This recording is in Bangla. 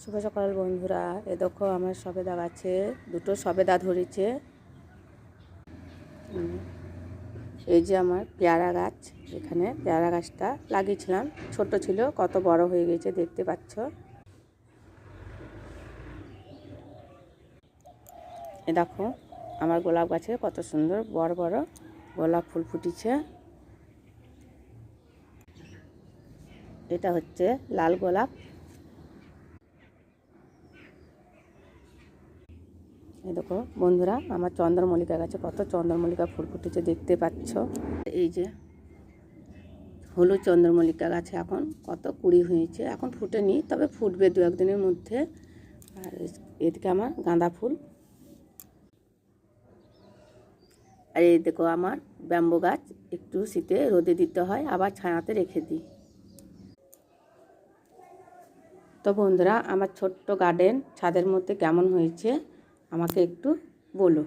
শুভ সকাল বন্ধুরা। এ দেখো আমার সবেদা গাছে দুটো সবেদা ধরেছে। এই যে আমার পেয়ারা গাছ, এখানে পেয়ারা গাছটা লাগিয়েছিলাম, ছোট ছিল, কত বড় হয়ে গেছে দেখতে পাচ্ছ। এ দেখো আমার গোলাপ গাছে কত সুন্দর বড় বড় গোলাপ ফুল ফুটেছে। এটা হচ্ছে লাল গোলাপ। এই দেখো বন্ধুরা আমার চন্দ্রমল্লিকা গাছে কত চন্দ্রমল্লিকা ফুল ফুটেছে দেখতে পাচ্ছ। এই যে হলুদ চন্দ্রমল্লিকা গাছে এখন কত কুড়ি হয়েছে, এখন ফুটেনি, তবে ফুটবে দু একদিনের মধ্যে। আর এদিকে আমার গাঁদা ফুল। আর এই দেখো আমার ব্যাম্বো গাছ, একটু শীতে রোদে দিতে হয়, আবার ছায়াতে রেখে দিই। তো বন্ধুরা আমার ছোট্ট গার্ডেন ছাদের মধ্যে কেমন হয়েছে আমাকে একটু বলো।